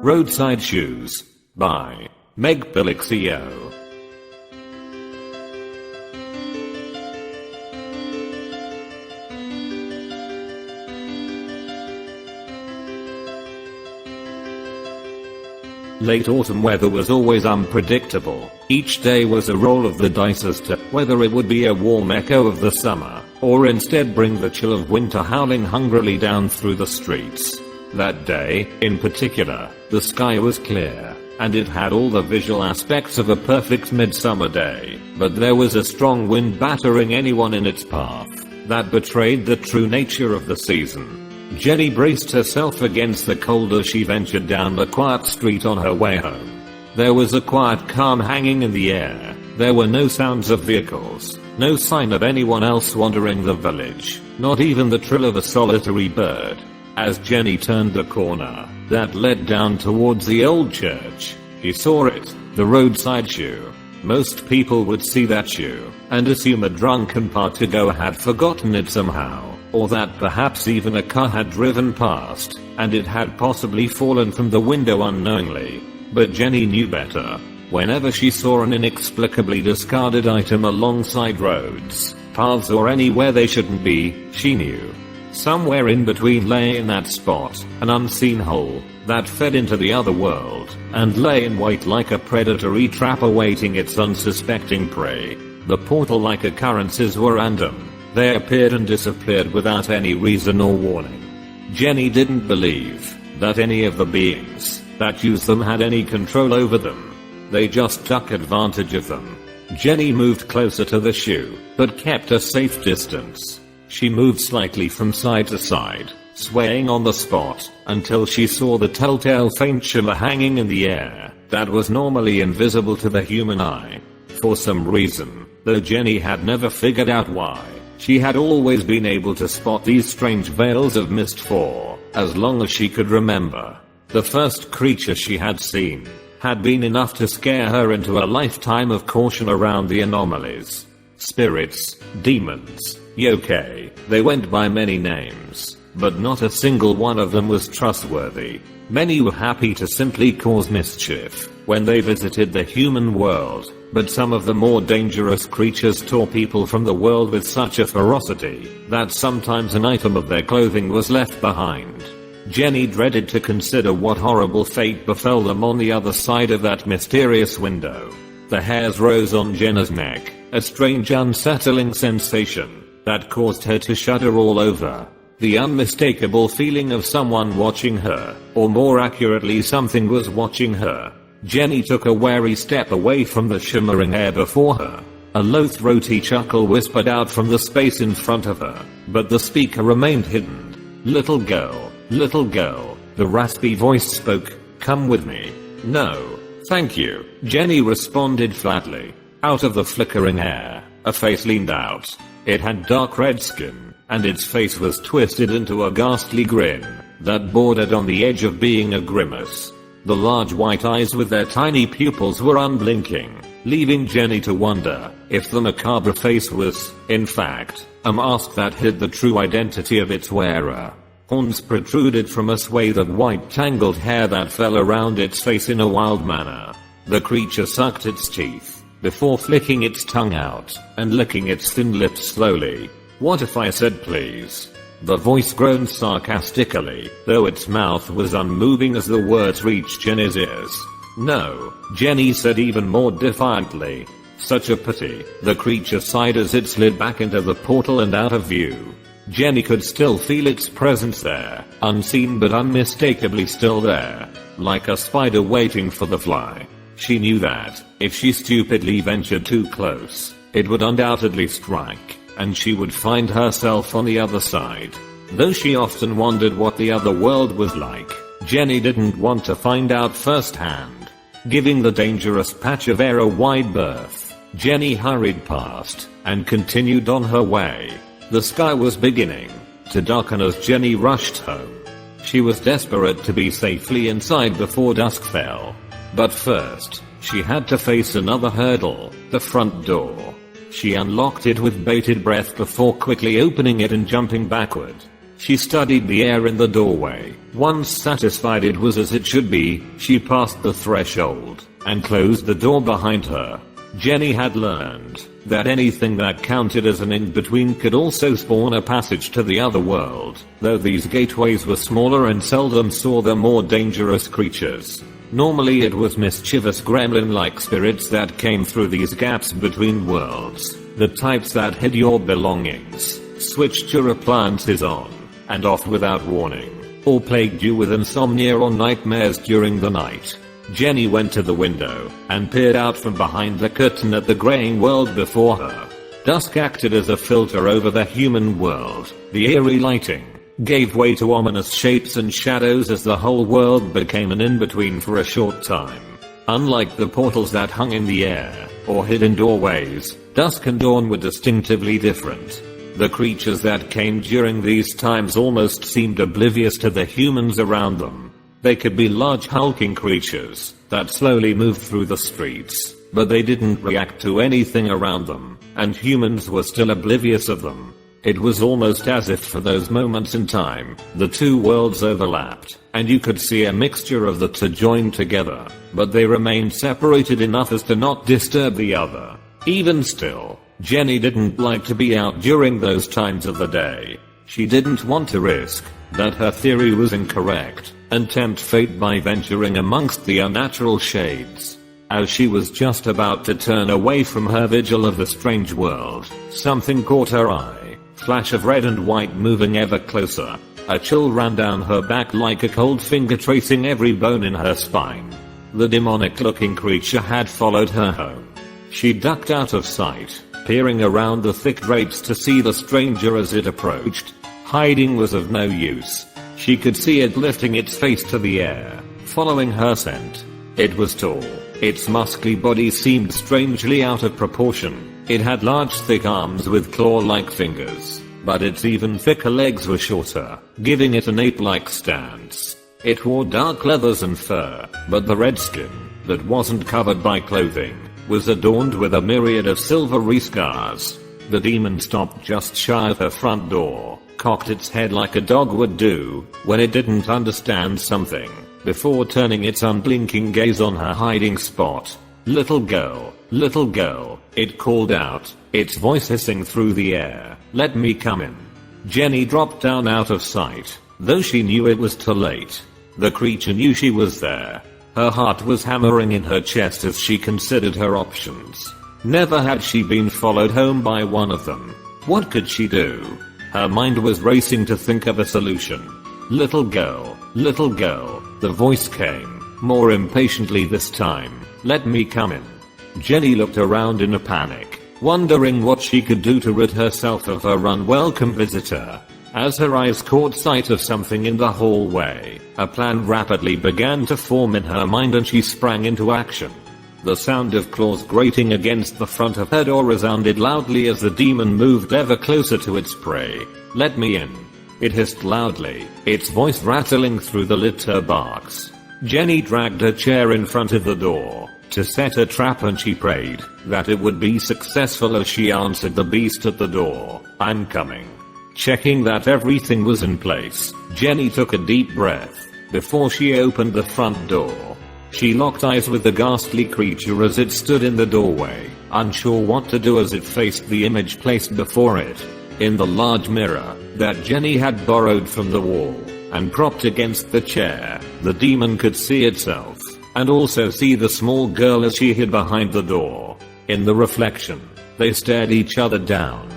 Roadside Shoes by Pellicio. Late autumn weather was always unpredictable. Each day was a roll of the dice as to whether it would be a warm echo of the summer, or instead bring the chill of winter howling hungrily down through the streets. That day, in particular, the sky was clear, and it had all the visual aspects of a perfect midsummer day, but there was a strong wind battering anyone in its path that betrayed the true nature of the season. Jenny braced herself against the cold as she ventured down the quiet street on her way home. There was a quiet calm hanging in the air. There were no sounds of vehicles, no sign of anyone else wandering the village, not even the trill of a solitary bird. As Jenny turned the corner that led down towards the old church, she saw it, the roadside shoe. Most people would see that shoe and assume a drunken partygoer had forgotten it somehow, or that perhaps even a car had driven past and it had possibly fallen from the window unknowingly. But Jenny knew better. Whenever she saw an inexplicably discarded item alongside roads, paths, or anywhere they shouldn't be, she knew somewhere in between lay in that spot an unseen hole that fed into the other world and lay in wait like a predatory trap awaiting its unsuspecting prey. The portal-like occurrences were random. They appeared and disappeared without any reason or warning. Jenny didn't believe that any of the beings that used them had any control over them. They just took advantage of them. Jenny moved closer to the shoe, but kept a safe distance. She moved slightly from side to side, swaying on the spot, until she saw the telltale faint shimmer hanging in the air that was normally invisible to the human eye. For some reason, though Jenny had never figured out why, she had always been able to spot these strange veils of mist for as long as she could remember. The first creature she had seen had been enough to scare her into a lifetime of caution around the anomalies. Spirits, demons, yokai, they went by many names, but not a single one of them was trustworthy. Many were happy to simply cause mischief when they visited the human world, but some of the more dangerous creatures tore people from the world with such a ferocity that sometimes an item of their clothing was left behind. Jenny dreaded to consider what horrible fate befell them on the other side of that mysterious window. The hairs rose on Jenna's neck, a strange unsettling sensation that caused her to shudder all over. The unmistakable feeling of someone watching her, or more accurately something was watching her. Jenny took a wary step away from the shimmering air before her. A low throaty chuckle whispered out from the space in front of her, but the speaker remained hidden. Little girl, the raspy voice spoke, come with me. No, thank you, Jenny responded flatly. Out of the flickering air, a face leaned out. It had dark red skin, and its face was twisted into a ghastly grin that bordered on the edge of being a grimace. The large white eyes with their tiny pupils were unblinking, leaving Jenny to wonder if the macabre face was, in fact, a mask that hid the true identity of its wearer. Horns protruded from a swathe of white tangled hair that fell around its face in a wild manner. The creature sucked its teeth before flicking its tongue out and licking its thin lips slowly. What if I said please? The voice groaned sarcastically, though its mouth was unmoving as the words reached Jenny's ears. No, Jenny said even more defiantly. Such a pity. The creature sighed as it slid back into the portal and out of view. Jenny could still feel its presence there, unseen but unmistakably still there, like a spider waiting for the fly. She knew that, if she stupidly ventured too close, it would undoubtedly strike, and she would find herself on the other side. Though she often wondered what the other world was like, Jenny didn't want to find out firsthand. Giving the dangerous patch of air a wide berth, Jenny hurried past and continued on her way. The sky was beginning to darken as Jenny rushed home. She was desperate to be safely inside before dusk fell. But first, she had to face another hurdle, the front door. She unlocked it with bated breath before quickly opening it and jumping backward. She studied the air in the doorway. Once satisfied it was as it should be, she passed the threshold and closed the door behind her. Jenny had learned that anything that counted as an in-between could also spawn a passage to the other world, though these gateways were smaller and seldom saw the more dangerous creatures. Normally it was mischievous gremlin-like spirits that came through these gaps between worlds, the types that hid your belongings, switched your appliances on and off without warning, or plagued you with insomnia or nightmares during the night. Jenny went to the window and peered out from behind the curtain at the graying world before her. Dusk acted as a filter over the human world. The eerie lighting gave way to ominous shapes and shadows as the whole world became an in-between for a short time. Unlike the portals that hung in the air or hid in doorways, dusk and dawn were distinctively different. The creatures that came during these times almost seemed oblivious to the humans around them. They could be large hulking creatures that slowly moved through the streets, but they didn't react to anything around them, and humans were still oblivious of them. It was almost as if for those moments in time, the two worlds overlapped, and you could see a mixture of the two joined together, but they remained separated enough as to not disturb the other. Even still, Jenny didn't like to be out during those times of the day. She didn't want to risk that her theory was incorrect and tempt fate by venturing amongst the unnatural shades. As she was just about to turn away from her vigil of the strange world, something caught her eye. Flash of red and white moving ever closer. A chill ran down her back like a cold finger tracing every bone in her spine. The demonic-looking creature had followed her home. She ducked out of sight, peering around the thick drapes to see the stranger as it approached. Hiding was of no use. She could see it lifting its face to the air, following her scent. It was tall. Its muscly body seemed strangely out of proportion. It had large thick arms with claw-like fingers, but its even thicker legs were shorter, giving it an ape-like stance. It wore dark leathers and fur, but the red skin, that wasn't covered by clothing, was adorned with a myriad of silvery scars. The demon stopped just shy of her front door, cocked its head like a dog would do when it didn't understand something, before turning its unblinking gaze on her hiding spot. Little girl, it called out, its voice hissing through the air. Let me come in. Jenny dropped down out of sight, though she knew it was too late. The creature knew she was there. Her heart was hammering in her chest as she considered her options. Never had she been followed home by one of them. What could she do? Her mind was racing to think of a solution. Little girl, the voice came, more impatiently this time. Let me come in. Jenny looked around in a panic, wondering what she could do to rid herself of her unwelcome visitor. As her eyes caught sight of something in the hallway, a plan rapidly began to form in her mind and she sprang into action. The sound of claws grating against the front of her door resounded loudly as the demon moved ever closer to its prey. Let me in. It hissed loudly, its voice rattling through the litter box. Jenny dragged her chair in front of the door to set a trap, and she prayed that it would be successful as she answered the beast at the door. I'm coming. Checking that everything was in place, Jenny took a deep breath before she opened the front door. She locked eyes with the ghastly creature as it stood in the doorway, unsure what to do as it faced the image placed before it. In the large mirror that Jenny had borrowed from the wall and propped against the chair, the demon could see itself, and also see the small girl as she hid behind the door. In the reflection, they stared each other down.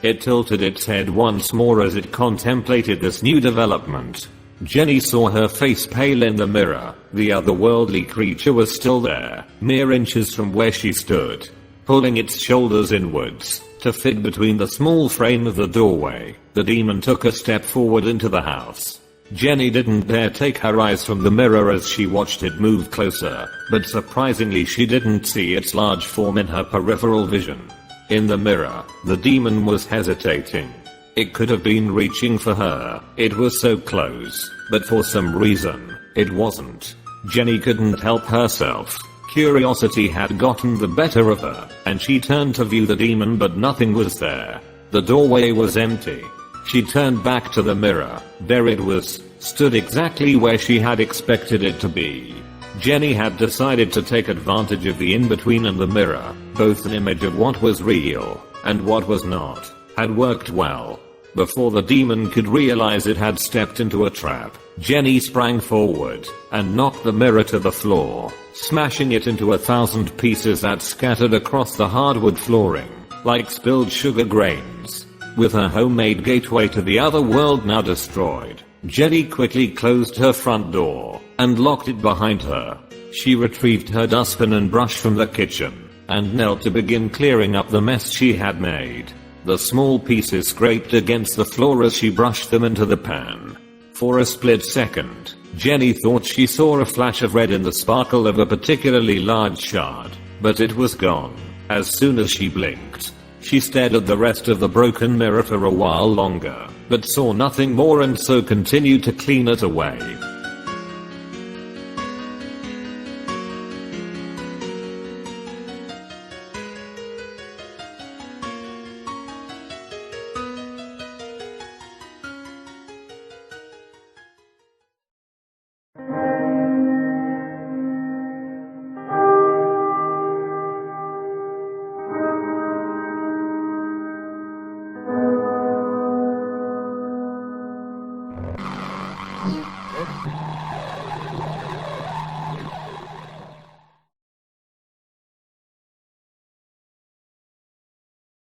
It tilted its head once more as it contemplated this new development. Jenny saw her face pale in the mirror. The otherworldly creature was still there, mere inches from where she stood, pulling its shoulders inwards to fit between the small frame of the doorway. The demon took a step forward into the house. Jenny didn't dare take her eyes from the mirror as she watched it move closer, but surprisingly she didn't see its large form in her peripheral vision. In the mirror, the demon was hesitating. It could have been reaching for her. It was so close, but for some reason, it wasn't. Jenny couldn't help herself. Curiosity had gotten the better of her, and she turned to view the demon, but nothing was there. The doorway was empty. She turned back to the mirror. There it was, stood exactly where she had expected it to be. Jenny had decided to take advantage of the in-between and the mirror, both an image of what was real and what was not, had worked well. Before the demon could realize it had stepped into a trap, Jenny sprang forward and knocked the mirror to the floor, smashing it into 1,000 pieces that scattered across the hardwood flooring like spilled sugar grains. With her homemade gateway to the other world now destroyed, Jenny quickly closed her front door and locked it behind her. She retrieved her dustpan and brush from the kitchen and knelt to begin clearing up the mess she had made. The small pieces scraped against the floor as she brushed them into the pan. For a split second, Jenny thought she saw a flash of red in the sparkle of a particularly large shard, but it was gone as soon as she blinked. She stared at the rest of the broken mirror for a while longer, but saw nothing more and so continued to clean it away.